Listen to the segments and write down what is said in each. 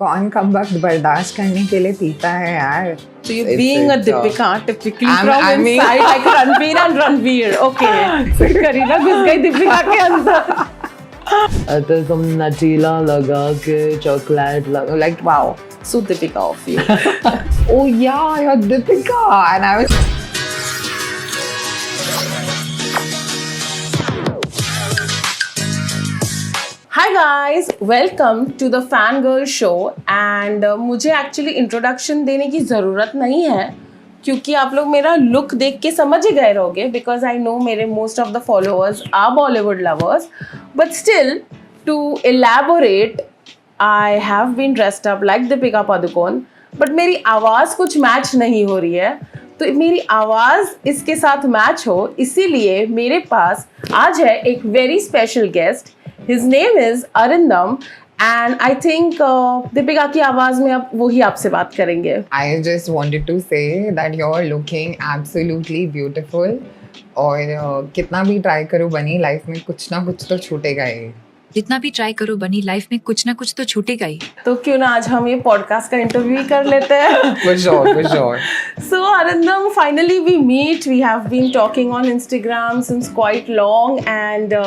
कौन कम वक्त बर्दाश्त करने के लिए पीता है यार. So you're being a Deepika, typically from inside like Ranveer and Ranveer. Okay. फिर करीना घुस गई दीपिका के अंदर. तो तुम नचीला लगा के चॉकलेट लगा like wow. So Deepika of you. Oh yeah, you're Deepika. And I was. Hi guys, welcome to the Fangirl Show and मुझे actually introduction देने की ज़रूरत नहीं है क्योंकि आप लोग मेरा look देख के समझ ही गए रहोगे because I know मेरे most of the followers are Bollywood lovers but still to elaborate I have been dressed up like Deepika Padukone but मेरी आवाज़ कुछ मैच नहीं हो रही है तो मेरी आवाज़ इसके साथ मैच हो इसीलिए मेरे पास आज है एक very special guest. His name is Arindam and I think Deepika की आवाज़ में अब वही आपसे बात करेंगे. I just wanted to say that you're looking absolutely beautiful. और कितना भी ट्राई करो बनी लाइफ में कुछ ना कुछ तो छूटेगा ही. जितना भी ट्राई करो बनी लाइफ में कुछ ना कुछ तो छूटेगा ही. तो क्यों ना आज हम ये पॉडकास्ट का इंटरव्यू कर लेते हैं. For sure, for sure. So Arindam, finally we meet. We have been talking on Instagram since quite long and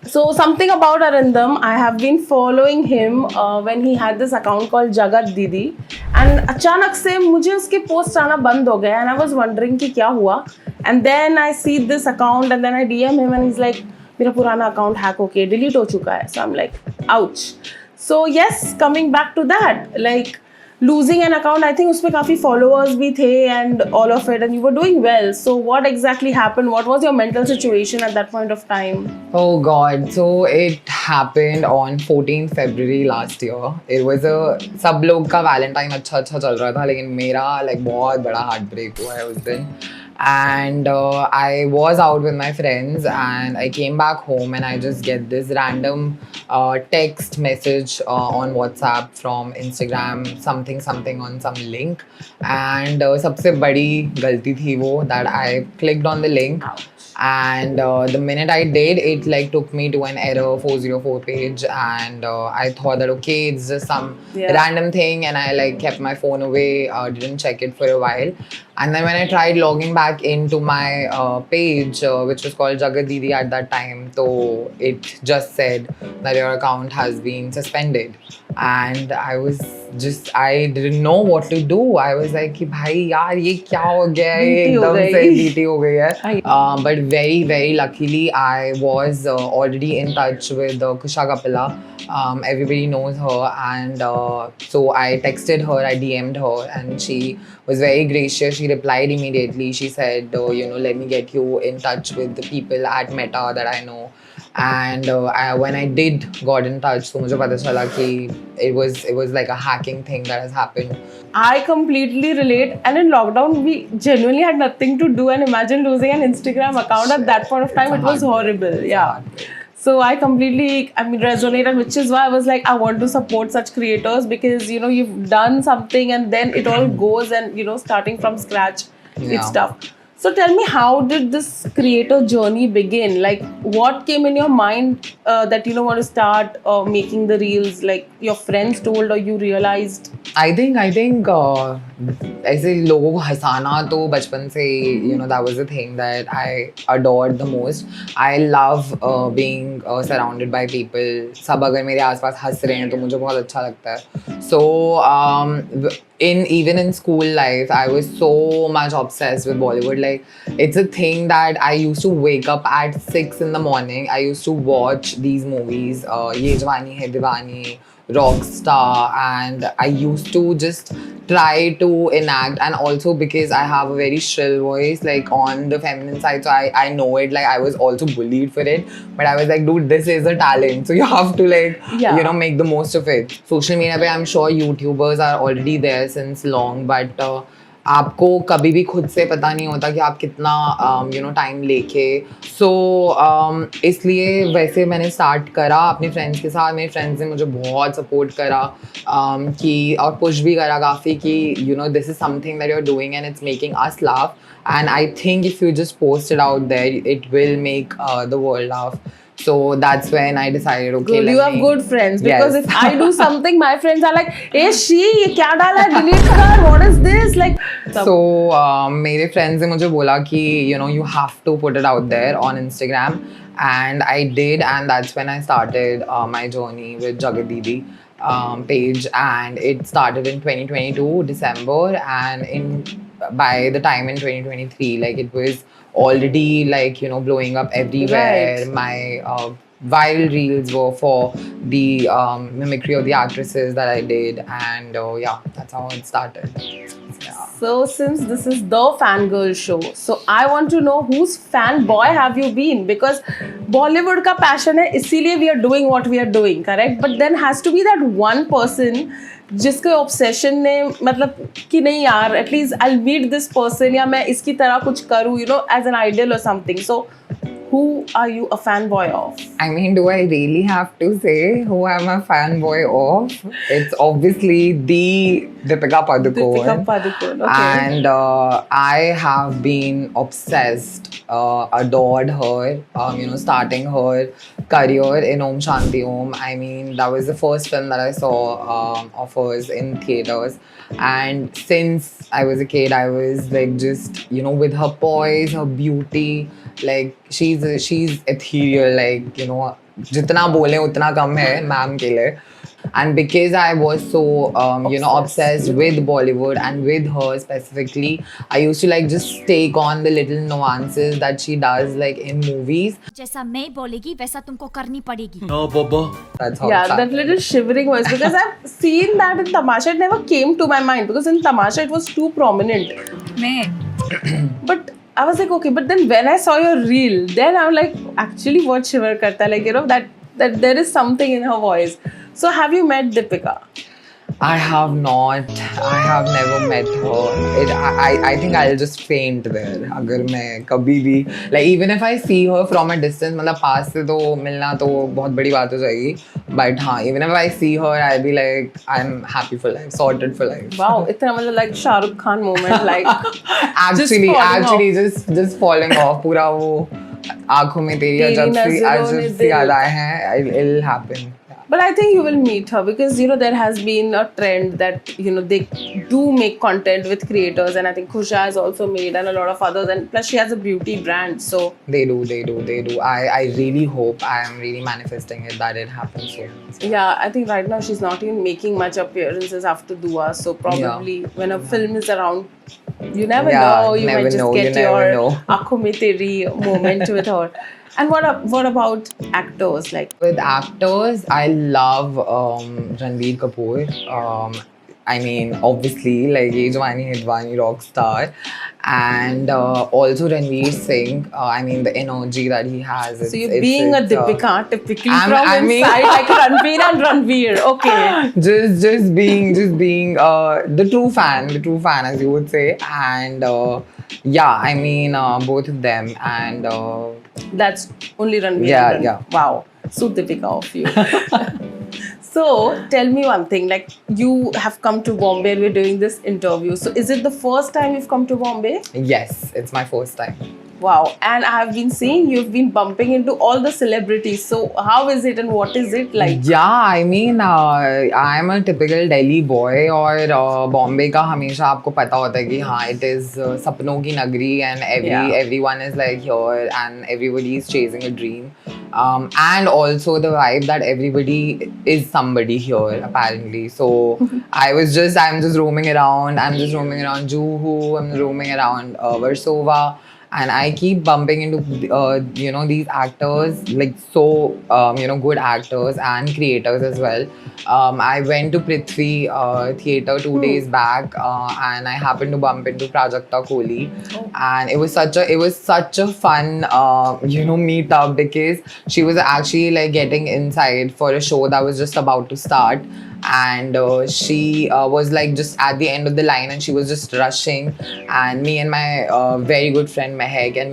so something about Arindam, I have been following him when he had this account called Jagat Didi and अचानक से मुझे उसके post आना बंद हो गया and I was wondering कि क्या हुआ and then I see this account and then I DM him and he's like मेरा पुराना अकाउंट हैक होके डिलीट हो चुका है. So I'm like ouch. So yes, coming back to that, like losing an account, I think उसमें काफ़ी followers भी थे and all of it and you were doing well. So what exactly happened? What was your mental situation at that point of time? Oh God, so it happened on 14th February last year. It was सब लोग का Valentine अच्छा चल रहा था लेकिन मेरा like बहुत बड़ा heartbreak हुआ है उस दिन. And I was out with my friends and I came back home and I just get this random text message on WhatsApp from Instagram something on some link and सबसे बड़ी गलती थी वो that I clicked on the link. And the minute I did, it like took me to an error 404 page and I thought that okay, it's just some random thing and I like kept my phone away, didn't check it for a while. And then when I tried logging back into my page, which was called Jagat Didi at that time, so it just said that your account has been suspended. And I didn't know what to do. I was like कि भाई यार ये क्या हो गया है एकदम से बीटी हो गई है. But very very luckily I was already in touch with Kusha Kapila. Everybody knows her and so I texted her, I DM'd her and she was very gracious. She replied immediately. She said let me get you in touch with the people at Meta that I know. And when I did got in touch, so मुझे पता चला कि it was like a hacking thing that has happened. I completely relate. And in lockdown, we genuinely had nothing to do. And imagine losing an Instagram account at that point of time. It was horrible. Yeah. So I completely, resonated, which is why I was like, I want to support such creators because, you've done something and then it all goes and, starting from scratch, it's tough. So tell me, how did this creator journey begin? Like, what came in your mind that you want to start making the reels? Like, your friends told or you realized? I think ऐसे लोगों को हंसाना तो बचपन से that was the thing that I adored the most. I love being surrounded by people. सब अगर मेरे आसपास हंस रहे हैं तो मुझे बहुत अच्छा लगता है. So even in school life, I was so much obsessed with Bollywood. Like it's a thing that I used to wake up at 6 in the morning. I used to watch these movies, Ye Jawani Hai Diwani, Rockstar, and I used to just try to enact, and also because I have a very shrill voice like on the feminine side, so I know it. Like I was also bullied for it, but I was like, dude, this is a talent, so you have to make the most of it. Social media, I'm sure YouTubers are already there since long, but आपको कभी भी खुद से पता नहीं होता कि आप कितना टाइम लेके. सो इसलिए वैसे मैंने स्टार्ट करा अपने फ्रेंड्स के साथ. मेरे फ्रेंड्स ने मुझे बहुत सपोर्ट करा कि और पुश भी करा काफ़ी कि this is something that you are doing and it's making us laugh. And I think if you just post it out there, it will make the world laugh. So that's when I decided, okay, Good, let you have me- good friends because Yes. if I do something, my friends are like, "Hey, ये क्या डाला है? Delete कर. What is this?" Like, So मेरे friends ने मुझे बोला कि you have to put it out there on Instagram, and I did, and that's when I started my journey with Jagat Didi page, and it started in 2022 December, and by the time in 2023, like it was already like blowing up everywhere. Right. My viral reels were for the mimicry of the actresses that I did, and yeah, that's how it started. Yeah. so since this is the fangirl show, so I want to know whose fanboy have you been? Because Bollywood का passion है, इसीलिए we are doing what we are doing, correct? But then has to be that one person जिसके obsession ने मतलब कि नहीं यार, at least I'll meet this person या मैं इसकी तरह कुछ करूँ, as an ideal or something. So who are you a fanboy of? I mean, do I really have to say who I'm a fanboy of? It's obviously the Deepika Padukone. Deepika Padukone, okay. And I have been obsessed, adored her, starting her career in Om Shanti Om. I mean, that was the first film that I saw of hers in theaters. And since I was a kid, I was like just, with her poise, her beauty, like she's ethereal, like जितना बोले उतना कम है ma'am के लिए. And because I was so obsessed with Bollywood and with her specifically, I used to like just take on the little nuances that she does like in movies. जैसा मैं बोलेगी वैसा तुमको करनी पड़ेगी. That's how Yeah, it that started. little shivering voice, because I've seen that in Tamasha. It never came to my mind because in Tamasha it was too prominent. But I was like, okay, but then when I saw your reel, then I'm like, actually what shiver karta hai? Like, that there is something in her voice. So have you met Deepika? I have not. I have never met her. I think I'll just faint there. अगर मैं कभी भी like even if I see her from a distance, मतलब पास से तो मिलना तो बहुत बड़ी बात हो जाएगी. But हाँ, even if I see her, I'll be like, I'm happy for life, sorted for life. Wow, इतना मतलब like Shah Rukh Khan moment, like actually, just falling off. पूरा वो आँखों में तेरी अजब सी यादें हैं. It'll happen. But I think you will meet her because there has been a trend that they do make content with creators, and I think Kusha has also made, and a lot of others, and plus she has a beauty brand, so They do. I really hope, I am really manifesting it that it happens soon. yeah, I think right now she's not even making much appearances after Dua, so probably when a film is around, you never Yeah, know, you never might just know, get you never your know. Aankhon mein teri moment with her. And what about actors? Like, With actors, I love Ranbir Kapoor. I mean, obviously, like Ye Jawani Hai Diwani rock star, and also Ranveer Singh. I mean, the energy that he has. so you're being a Deepika typically from I mean- inside, like Ranveer and Ranveer. Okay. just being the true fan, as you would say, and yeah, I mean, both of them, and That's only Ranveer. Yeah, and yeah. Wow. So Deepika of you. So tell me one thing, like you have come to Bombay and we're doing this interview. So is it the first time you've come to Bombay? yes, it's my first time. Wow. And I have been seeing you've been bumping into all the celebrities. So how is it and what is it like? Yeah, I mean, I'm a typical Delhi boy, और Bombay का हमेशा आपको पता होता है कि हाँ, it is सपनों की नगरी, and everyone is like here and everybody is chasing a dream, and also the vibe that everybody is somebody here apparently. So I'm just roaming around. I'm just roaming around Juhu. I'm roaming around Versova. And I keep bumping into, these actors, like so, good actors and creators as well. I went to Prithvi Theatre 2 days back, and I happened to bump into Prajakta Kohli, and it was such a fun, meet up, because she was actually like getting inside for a show that was just about to start. And she was like just at the end of the line, and she was just rushing, and me and my very good friend Mehak, and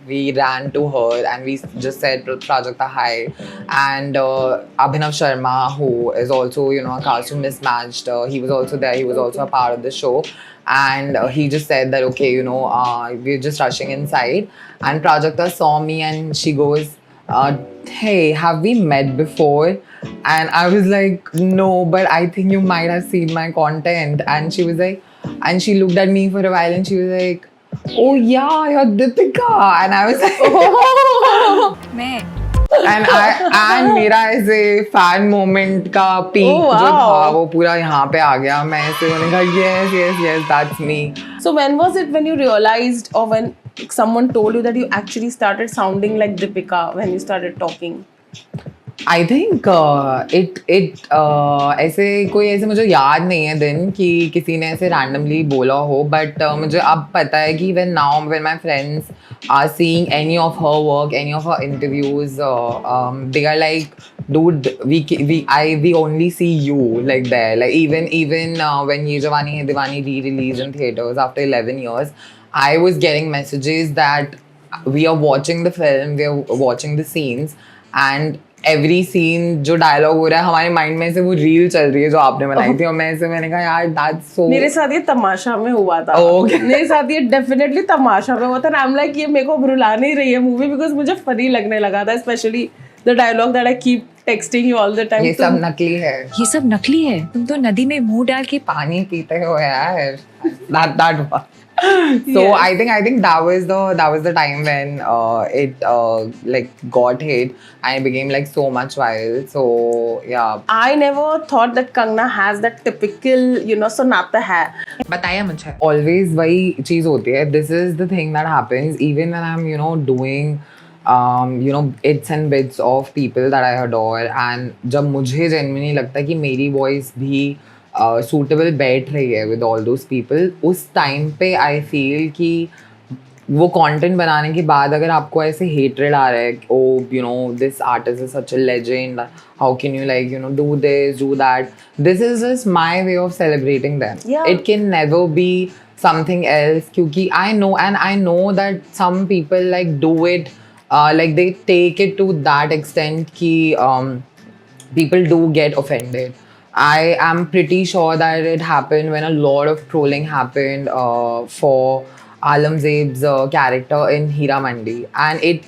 we ran to her and we just said Prajakta hi. And Abhinav Sharma, who is also a costume mismatched, he was also there, he was also a part of the show. And he just said that, okay, we're just rushing inside. And Prajakta saw me and she goes, hey, have we met before? And I was like, no, but I think you might have seen my content. And she was like, and she looked at me for a while and she was like, oh yeah, you're Deepika. And I was like, मैं and मेरा ऐसे fan moment का peak Oh, जो था wow. वो पूरा यहाँ पे आ गया. मैं ऐसे मैंने कहा yes, that's me. So when was it when you realized, or when someone told you that you actually started sounding like Deepika when you started talking? I think ऐसे कोई ऐसे मुझे याद नहीं है दिन कि किसी ने ऐसे randomly बोला हो, but मुझे अब पता है कि when my friends are seeing any of her work, any of her interviews, they are like, dude, we only see you like there. Like even when Ye Jawani Hai Diwani re-released in theaters after 11 years, I was getting messages that we are watching the film, we are watching the scenes, and every scene जो dialogue हो रहा है हमारे mind में से वो reel चल रही है जो आपने बनाई थी और मैंने कहा यार दैट्स सो. मेरे साथ ये तमाशा में हुआ था. Okay. मेरे साथ ये डेफिनेटली तमाशा में हुआ था. आई एम लाइक ये मेरे को रुला नहीं रही है मूवी, बिकॉज मुझे फनी लगने लगा था, specially the dialogue that I keep texting you all the time. ये सब नकली है. ये सब नकली है. तुम तो नदी में मुंह डाल के पानी पीते हो यार. that one. So Yes. I think that was the time when it like got hit and it became like so much viral. So yeah. I never thought that Kangna has that typical, sonata hai. बताया मुझे. Always वही चीज होती है. This is the thing that happens even when I'm doing bits and bits of people that I adore, and जब मुझे genuinely लगता है कि मेरी voice भी suitable बैठ रही है with all those people, उस time पे I feel कि वो content बनाने के बाद अगर आपको ऐसे hatred आ रहा है, oh this artist is such a legend, how can you do this, do that, this is just my way of celebrating them. Yeah. It can never be something else क्योंकि I know that some people do it like they take it to that extent कि people do get offended. I am pretty sure that it happened when a lot of trolling happened for Alamzeb's character in Hira Mandi, and it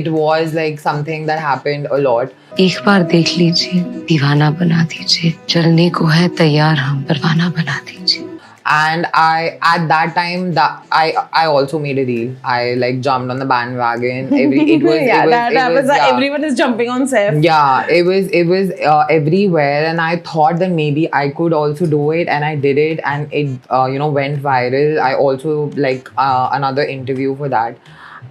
was like something that happened a lot. एक बार देख लीजिए, दीवाना बना दीजिए, चलने को है तैयार हम, परवाना बना दीजिए. And at that time I also made a reel. I jumped on the bandwagon. Everyone is jumping on Saif. Yeah, it was everywhere, and I thought that maybe I could also do it, and I did it, and it went viral. I also another interview for that,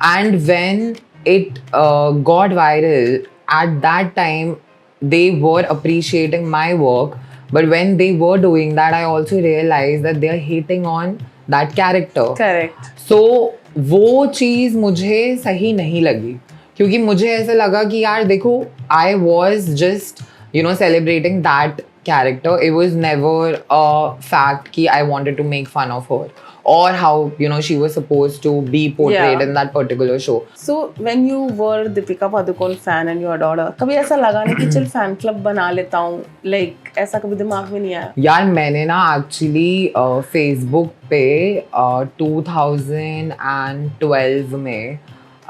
and when it got viral, at that time they were appreciating my work. But when they were doing that, I also realized that they are hating on that character. Correct. So वो चीज़ मुझे सही नहीं लगी क्योंकि मुझे ऐसा लगा कि यार देखो I was just celebrating that character. It was never a fact कि I wanted to make fun of her or how she was supposed to be portrayed in that particular show. So when you were Deepika Padukone fan and you adored her, कभी ऐसा लगा नहीं कि चल fan club बना लेता हूँ, like ऐसा कभी दिमाग में नहीं आया? यार मैंने ना actually Facebook पे 2012 में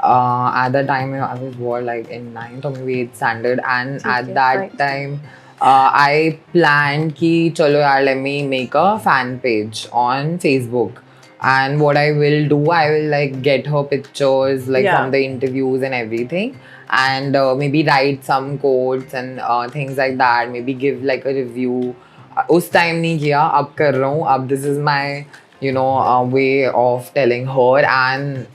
at that time I was in 9th or maybe 8th standard, and at that time I planned कि चलो यार let me make a fan page on Facebook. And what I will do, I will get her pictures from the interviews and everything, and maybe write some quotes and things like that. Maybe give a review. उस time नहीं किया, अब कर रहा हूँ. अब this is my way of telling her and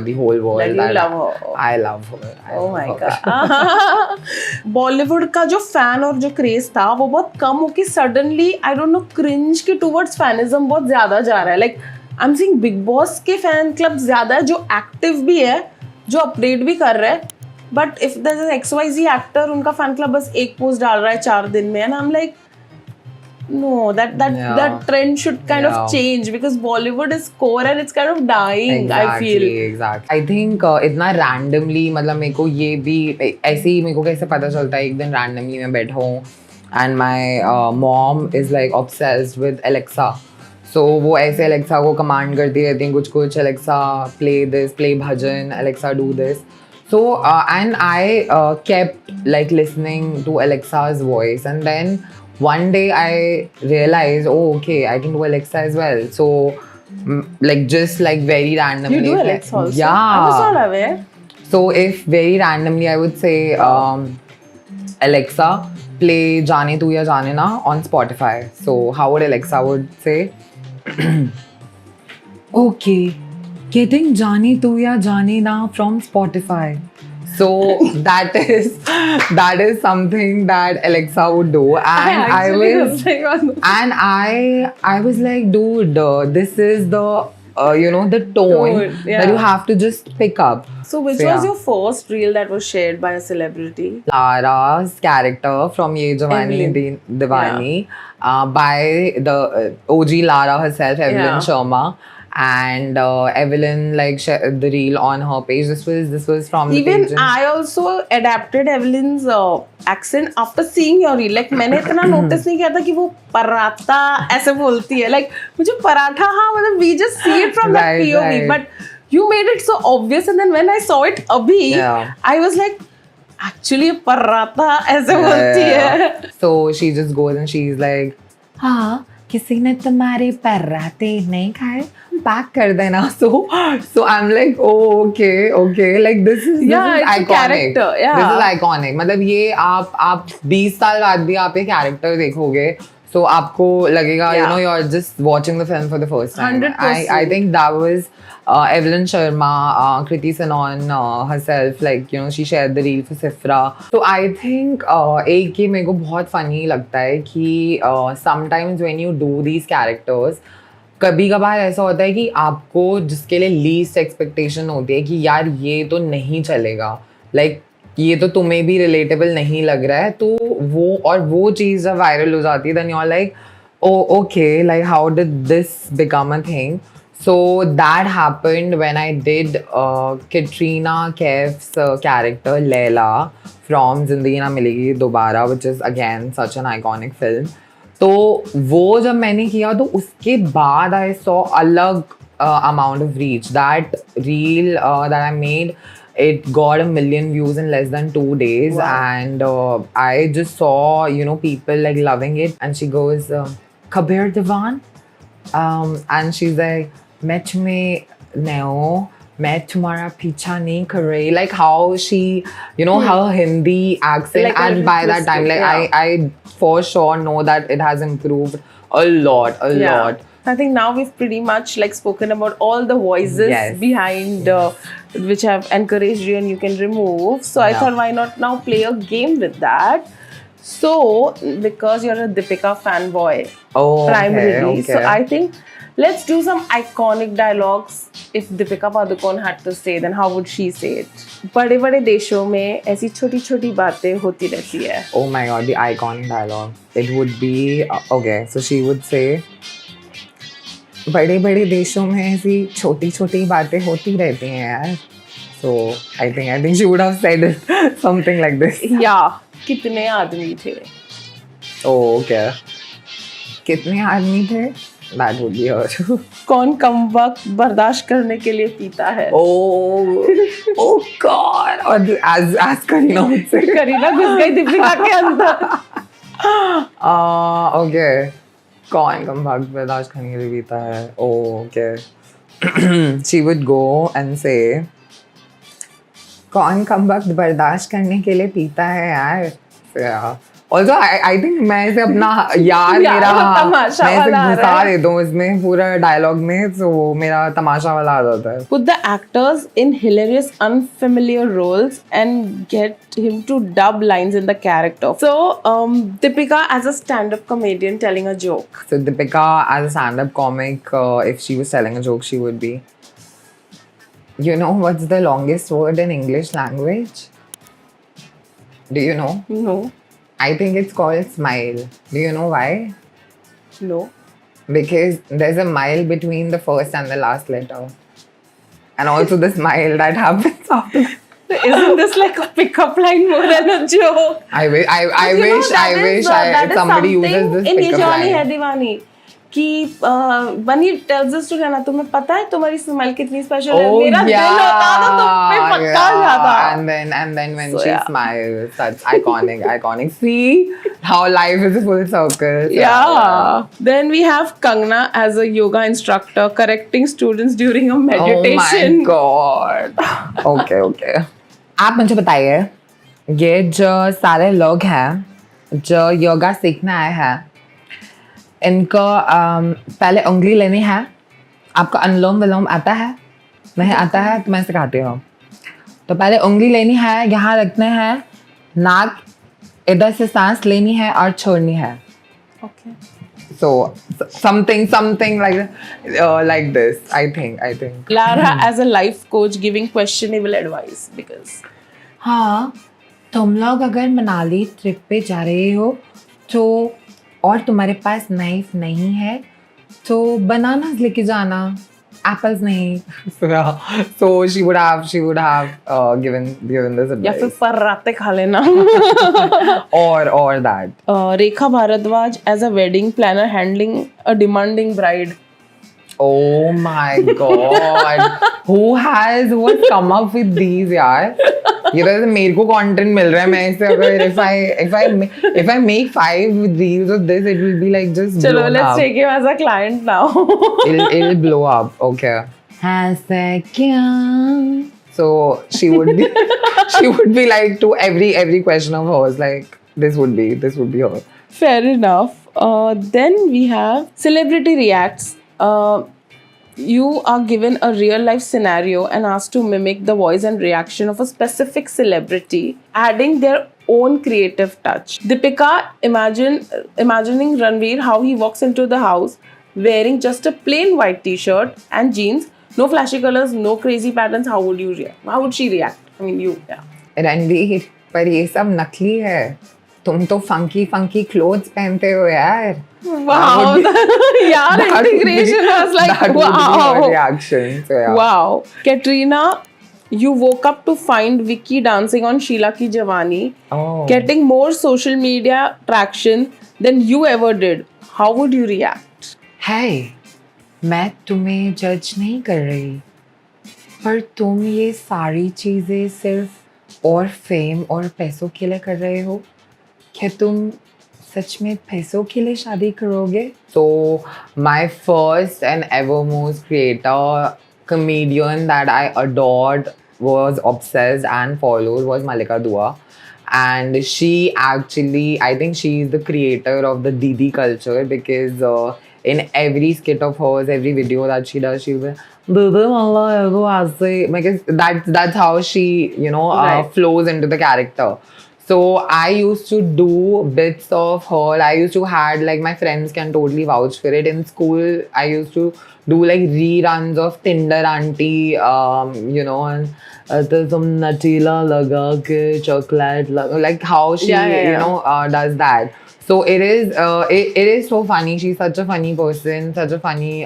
the whole world that you love her. I love her. Oh my god. Bollywood का जो फैन और जो क्रेज था वो बहुत कम होके suddenly I don't know cringe के टुवर्ड्स फैनिज्म बहुत ज्यादा जा रहा है. I am seeing big boss के फैन क्लब ज्यादा है जो एक्टिव भी है, जो अपडेट भी कर रहा है. But if there is XYZ actor, उनका फैन क्लब बस एक पोस्ट डाल रहा है 4 दिन में, and I am like no, that trend should kind of change because Bollywood is core and it's kind of dying. Exactly, I feel. Exactly. I think इतना randomly मेरे को ये भी ऐसे ही मेरे को कैसे पता चलता है. एक दिन randomly मैं बैठा हूँ and my mom is obsessed with Alexa. So वो ऐसे Alexa को command करती रहती है कुछ Alexa play this, play bhajan, Alexa do this. So and I kept like listening to Alexa's voice, and then one day I realized, oh okay, I can do Alexa as well. So like just like very randomly. You do Alexa also? Yeah. I was not aware. So if very randomly I would say, Alexa, play Jaane Tu Ya Jaane Na on Spotify. So how would Alexa would say, okay, getting Jaane Tu Ya Jaane Na from Spotify. So that is something that Alexa would do, and I was like, dude, this is the the tone Tone, yeah. that you have to just pick up. So which was your first reel that was shared by a celebrity? Lara's character from Ye Jawani Evelyn. Diwani, by the OG Lara herself, Evelyn Yeah. Sharma, and Evelyn like shared the reel on her page. This was from the Even page. I also adapted Evelyn's accent after seeing your reel. Like मैंने इतना notice नहीं किया था कि वो पराठा ऐसे बोलती है. Like मुझे पराठा हाँ मतलब we just see it from that Right, POV, right. but you made it so obvious, and then when I saw it अभी, Yeah. I was like, actually paratha ऐसे बोलती है. So she just goes and she's like, हाँ किसी ने तुम्हारे पराठे नहीं खाए, पैक कर देना. So I'm like, oh okay, like this is Yeah, it's a iconic. character, yeah. This is iconic. मतलब ये आप 20 साल बाद भी आप ये character देखोगे, so आपको लगेगा, Yeah. you're just watching the film for the first time. 100%. I think that was Evelyn Sharma, Kriti Sanon herself, like she shared the reel for Sifra. So I think एक ये मेरे को बहुत funny लगता है कि sometimes when you do these characters, कभी कभार ऐसा होता है कि आपको जिसके लिए लीस्ट एक्सपेक्टेशन होती है कि यार ये तो नहीं चलेगा, लाइक ये तो तुम्हें भी रिलेटेबल नहीं लग रहा है, तो वो चीज़ जब वायरल हो जाती है, then you are like, oh okay, like how did this become a thing. So that happened when I did Katrina Kaif's character Leila from Zindagi Na Milegi Dobara, which is again such an iconic film. तो वो जब मैंने किया तो उसके बाद I saw अलग amount of reach. That reel that I made, it got 1 million views in less than 2 days. Wow. And I just saw people like loving it. And she goes, Kabir Diwan, and she's like, मैं तुम्हें नहीं, मैं तुम्हारा पीछा नहीं कर रही. Like how she, her Hindi accent, Like a and by that time, like twisted, I for sure know that it has improved a lot. I think now we've pretty much like spoken about all the voices Yes. behind which have encouraged you and you can remove. So I Yeah. thought, why not now play a game with that? So because you're a Deepika fanboy Oh, primarily, okay. so I think let's do some iconic dialogues. If Deepika Padukone had to say, then how would she say it? बड़े बड़े देशों में ऐसी छोटी छोटी बातें होती रहती है. Oh my god, the iconic dialogue. It would be okay. So she would say, बड़े बड़े देशों में ऐसी छोटी छोटी बातें होती रहती हैं यार. So I think she would have said it, something like this. Yeah, कितने आदमी थे. Oh okay. कितने आदमी थे? That would be her. कौन कम वक्त बर्दाश्त करने के लिए पीता है. Oh God. और as Karina would say. Kareena घुस गई दीपिका के अंदर. Okay. कौन कम वक्त बर्दाश्त करने के लिए पीता है? Oh okay. She would go and say, कौन कम वक्त बर्दाश्त करने के लिए पीता है यार. Yeah. Also, I think मैं इसे अपना यार यार, मेरा तमाशा मैं इसे वाला आ रहा घुसा है. देता हूँ इसमें पूरा डायलॉग में, तो मेरा तमाशा वाला आ जाता है. Put the actors in hilarious unfamiliar roles and get him to dub lines in the character. So Deepika as a stand-up comedian telling a joke. So Deepika as a stand-up comic, if she was telling a joke, she would be, what's the longest word in English language? Do you know? No. I think it's called smile. Do you know why? No. Because there's a mile between the first and the last letter. And also the smile that happens after. Isn't this like a pickup line more than a joke? I wish that is somebody uses this something in Ye pickup Jawani Hai line. Diwani. कि बनी tells us to रहना, तुम्हें पता है तुम्हारी smile कितनी special है, Oh मेरा दिल होता तो तुम पे पक्का जाता. And then when So, she yeah. smiles, that's iconic. See how life is a full circle. So, Yeah. Then we have Kangna as a yoga instructor correcting students during a meditation. Oh my god. Okay. आप मुझे बताइए, ये जो सारे लोग हैं जो योगा सीखने आए हैं, इनको पहले उंगली लेनी है. आपको अनुलोम विलोम आता है? नहीं आता है तो मैं सिखाती हूँ. तो पहले उंगली लेनी है, यहाँ रखने हैं, नाक इधर से सांस लेनी है और छोड़नी है. Okay. So something like this. I think. Lara as a life coach giving questionable advice because हाँ, तुम लोग अगर मनाली ट्रिप पे जा रहे हो तो और तुम्हारे पास नाइफ नहीं है तो बनानास लेके जाना, एप्पल्स नहीं. So she would have given this या फिर advice. पराठे खा लेना. or that. Rekha Bharadwaj as a wedding planner handling a demanding bride. Oh my god. Who has come up with these यार? ये तो मेरे को कंटेंट मिल रहा है. मैं इससे अगर if I make 5 reels of this, it will be like just चलो, blown let's up. take him as a client now. It'll blow up. Okay. ऐसा क्या? So she would be like to every question of hers, like this would be her. Fair enough. Then we have celebrity reacts. You are given a real life scenario and asked to mimic the voice and reaction of a specific celebrity, adding their own creative touch. Deepika imagining Ranveer how he walks into the house wearing just a plain white t-shirt and jeans, no flashy colors, no crazy patterns. How would you react? How would she react? I mean, you, yeah. Ranveer, पर ये सब नकली है. तुम तो funky clothes पहनते हो यार. Wow, yeah, integration was like, that would be wow. her reaction. So, yeah. Wow. Katrina, you woke up to find Vicky dancing on Sheila Ki Jawani, Oh. getting more social media traction than you ever did. How would you react? Hey, मैं तुम्हें जज नहीं कर रही, पर तुम ये सारी चीजें सिर्फ और फेम और पैसों के लिए कर रहे हो. क्या तुम सच में पैसों के लिए शादी करोगे? So my first and evermost creator, comedian that I adored, was obsessed and followed was Malika Dua. And she actually, I think she is the creator of the Didi culture because in every skit of hers, every video that she does, she'll be Didi Malla because that's how she, Right. flows into the character. So I used to do bits of her. I used to had like my friends can totally vouch for it. In school, I used to do like reruns of Tinder Auntie, and तो तुम नटीला लगा के chocolate like how she Yeah. does that. So it is so funny. She's such a funny person, such a funny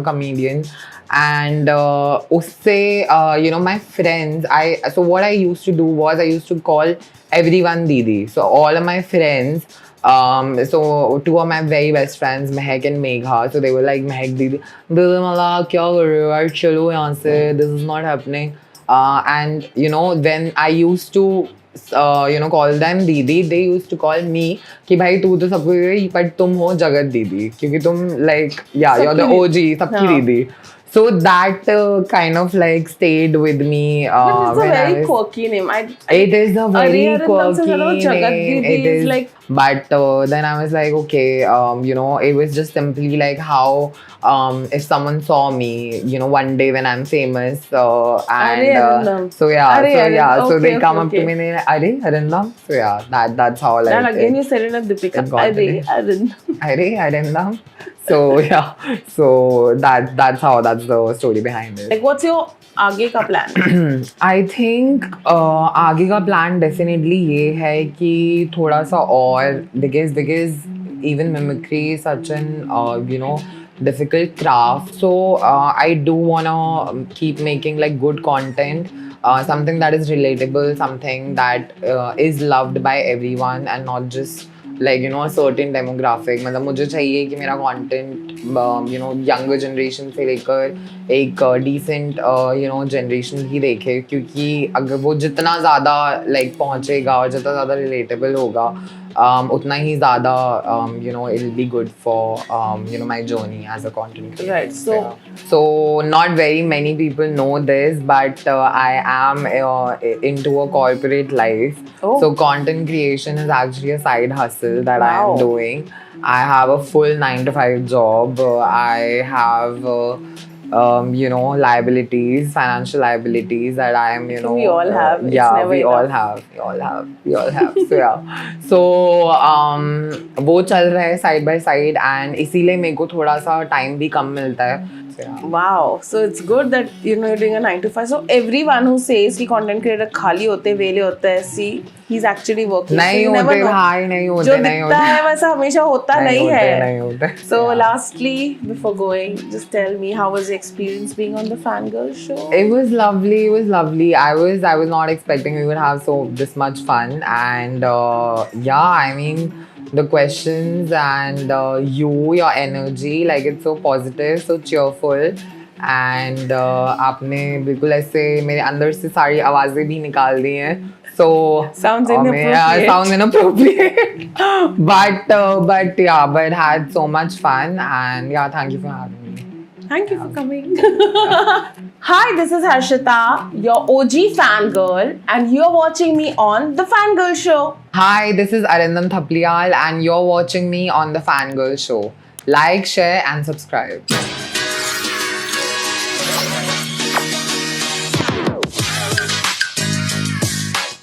comedian. And usse my friends, so what I used to do was I used to call everyone Didi. So all of my friends, so 2 of my very best friends, Mehak and Megha, so they were like, Mehak Didi, Didi Mala kya kar rahe ho yaar, chalo yahan se, this is not happening. And when I used to call them Didi, they used to call me कि भाई तू तो सबको दीदी पर तुम हो जगत दीदी क्योंकि तुम like you're the OG सबकी दीदी. So that kind of like stayed with me. But it's a when I very was- quirky name. It is a very Ariyarandam quirky se zyada Jagat name. Didi It is is like- but then I was like, okay, it was just simply like how if someone saw me, one day when I'm famous, and Ariyarandam. so yeah, Ariyarandam. so they Okay, come up okay. to me and they're like, Ariyarandam. So yeah, that's how like. And again, you said it as Deepika. it got to me. Ariyarandam. Ariyarandam. So yeah, so that's the story behind it. Like, what's your आगे का plan? I think आगे का plan definitely ये है कि थोड़ा सा और because even mimicry is such an difficult craft. So I do wanna keep making like good content, something that is relatable, something that is loved by everyone and not just like you know a certain demographic. मतलब मुझे चाहिए कि मेरा content you know younger generation से लेकर एक decent you know generation ही देखे, क्योंकि अगर वो जितना ज़्यादा like पहुँचेगा और जितना ज़्यादा relatable होगा उतना ही ज़्यादा you know it'll be good for you know my journey as a content creator. Right, so- Yeah. So not very many people know this, but I am into a corporate life. Oh. So content creation is actually a side hustle that I Wow. am doing. I have a full 9 to 5 job. I have you know liabilities, financial liabilities that I am you know. We all have. It's Yeah, never we all enough. have. We all have. We all have. So yeah. So वो चल रहा है side by side and इसीलिए मेरे को थोड़ा सा time भी कम मिलता है. So, yeah. Wow, so it's good that you know you're doing a 9 to 5. So everyone who says कि content creator खाली होते हैं, वेले होते हैं, see he's actually working. नहीं so you never होते know. भाई, नहीं होते, जो नहीं दिखता होते। है वैसा हमेशा होता नहीं नहीं है. होते। So Yeah. lastly, before going, just tell me how was the experience being on the Fangirl show? It was lovely. It was lovely. I was not expecting we would have this much fun, and yeah, I mean the questions and your energy, like it's so positive, so cheerful, and आपने बिल्कुल ऐसे मेरे अंदर से सारी आवाजें भी निकाल दी हैं. So Sounds yeah, inappropriate. sounds inappropriate. but yeah, but had so much fun, and yeah, thank you for having me. Thank you for coming. Hi, this is Harshita, your OG fangirl, and you're watching me on The Fangirl Show. Hi, this is Arindam Thapliyal, and you're watching me on The Fangirl Show. Like, share, and subscribe.